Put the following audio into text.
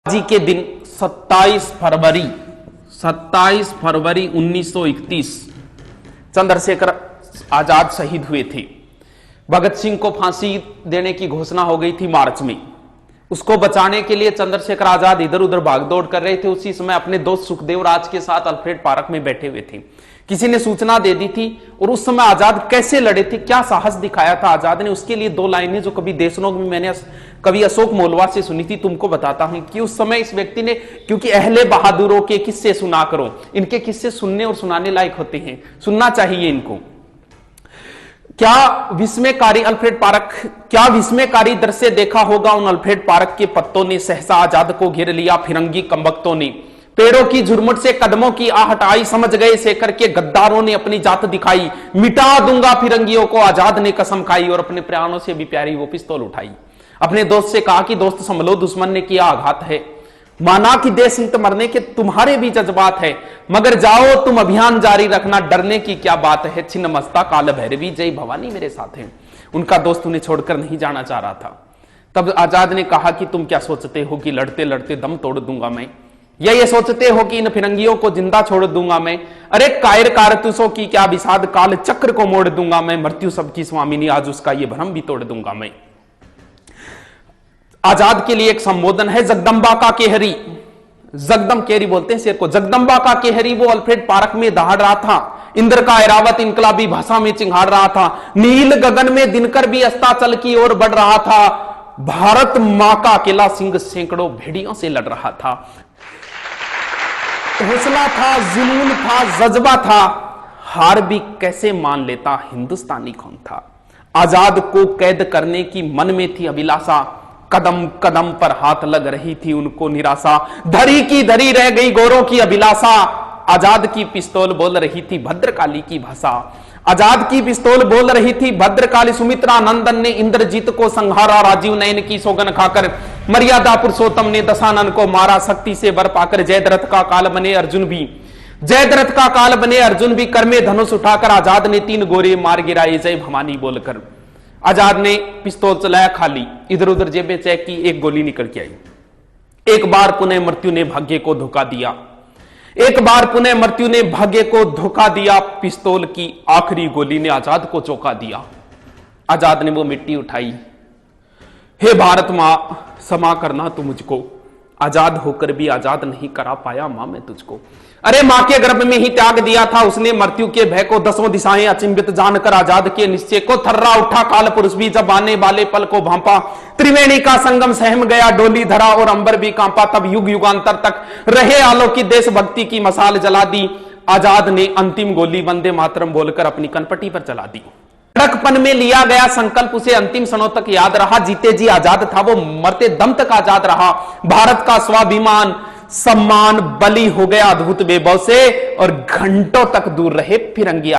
जी के दिन 27 फरवरी 1931 चंद्रशेखर आजाद शहीद हुए थे। भगत सिंह को फांसी देने की घोषणा हो गई थी मार्च में। उसको बचाने के लिए चंद्रशेखर आजाद इधर उधर भागदौड़ कर रहे थे। उसी समय अपने दोस्त सुखदेव राज के साथ अल्फ्रेड पार्क में बैठे हुए थे। किसी ने सूचना दे दी थी और उस समय आजाद कैसे लड़े थे, क्या साहस दिखाया था आजाद ने, उसके लिए दो लाइनें जो कभी देशनोक में मैंने कवि अशोक मोलवा से सुनी थी, तुमको बताता हूं कि उस समय इस व्यक्ति ने, क्योंकि अहले बहादुरों के किस्से सुना करो, इनके किस्से सुनने और सुनाने लायक होते हैं, सुनना चाहिए इनको। क्या विस्मयकारी अल्फ्रेड पार्क, क्या विस्मयकारी दृश्य देखा होगा उन अल्फ्रेड पार्क के पत्तों ने सहसा आजाद को घेर लिया। फिरंगी कमबख्तों ने पेड़ों की झुरमुट से कदमों की आहट आई, समझ गए शेखर के गद्दारों ने अपनी जात दिखाई। मिटा दूंगा फिरंगियों को आजाद ने कसम खाई और अपने प्राणों से भी प्यारी वो पिस्तौल उठाई। अपने दोस्त से कहा कि दोस्त संभलो, दुश्मन ने किया आघात है। माना कि देश हित मरने के तुम्हारे भी जज्बात है, मगर जाओ तुम अभियान जारी रखना, डरने की क्या बात है। छिन्न मस्ता काल भैरवी जय भवानी मेरे साथ है। उनका दोस्त उन्हें छोड़कर नहीं जाना चाह रहा था। तब आजाद ने कहा कि तुम क्या सोचते हो कि लड़ते लड़ते दम तोड़ दूंगा मैं, या ये सोचते हो कि इन फिरंगियों को जिंदा छोड़ दूंगा मैं। अरे कायर कारतूसों की क्या विषाद काल चक्र को मोड़ दूंगा मैं। मृत्यु सबकी स्वामिनी आज उसका ये भ्रम भी तोड़ दूंगा मैं। आजाद के लिए एक संबोधन है, जगदम्बा का केहरी, जगदम केहरी बोलते हैं शेर को, जगदम्बा का केहरी वो अल्फ्रेड पार्क में दहाड़ रहा था। इंद्र का ऐरावत इनकलाबी भाषा में चिंगाड़ रहा था। नील गगन में दिनकर भी अस्ताचल की ओर बढ़ रहा था। भारत मां का अकेला सिंह सैकड़ों भेड़ियों से लड़ रहा था। हौसला था, जुनून था, जज्बा था, हार भी कैसे मान लेता हिंदुस्तानी कौन था। आजाद को कैद करने की मन में थी अभिलाषा, कदम कदम पर हाथ लग रही थी उनको निराशा। धरी की धरी रह गई गोरों की अभिलाषा, आजाद की पिस्तौल बोल रही थी भद्रकाली की भाषा। आजाद की पिस्तौल बोल रही थी भद्रकाली। सुमित्रा नंदन ने इंद्रजीत को संहारा, राजीव नयन की सौगन खाकर मर्यादा पुरुषोत्तम ने दशानन को मारा। शक्ति से बर पाकर जयद्रथ का काल बने अर्जुन भी, जयद्रथ का काल बने अर्जुन भी, कर में धनुष उठाकर आजाद ने 3 गोरे मार गिराए जय भवानी बोलकर। आजाद ने पिस्तौल चलाया खाली, इधर उधर जेबें चेक की, एक गोली निकल के आई। एक बार पुनः मृत्यु ने भाग्य को धोखा दिया, एक बार पुनः मृत्यु ने भाग्य को धोखा दिया। पिस्तौल की आखिरी गोली ने आजाद को चौंका दिया। आजाद ने वो मिट्टी उठाई, हे भारत मां क्षमा करना तू मुझको, आजाद होकर भी आजाद नहीं करा पाया मां मैं तुझको। अरे मां के गर्भ में ही त्याग दिया था उसने मृत्यु के भय को, 10 दिशाएं अचिंभित जानकर आजाद के निश्चय को। थर्रा उठा काल पुरुष भी जब आने वाले पल को भांपा, त्रिवेणी का संगम सहम गया डोली धरा और अंबर भी कांपा। तब युग युगांतर तक रहे आलोकित देशभक्ति की मसाल जला दी। आजाद ने अंतिम गोली वंदे मातरम बोलकर अपनी कनपटी पर चला दी। लड़कपन में लिया गया संकल्प उसे अंतिम क्षणों तक याद रहा। जीते जी आजाद था वो, मरते दम तक आजाद रहा। भारत का स्वाभिमान सम्मान बलि हो गया अद्भुत वैभव से और घंटों तक दूर रहे फिरंगी।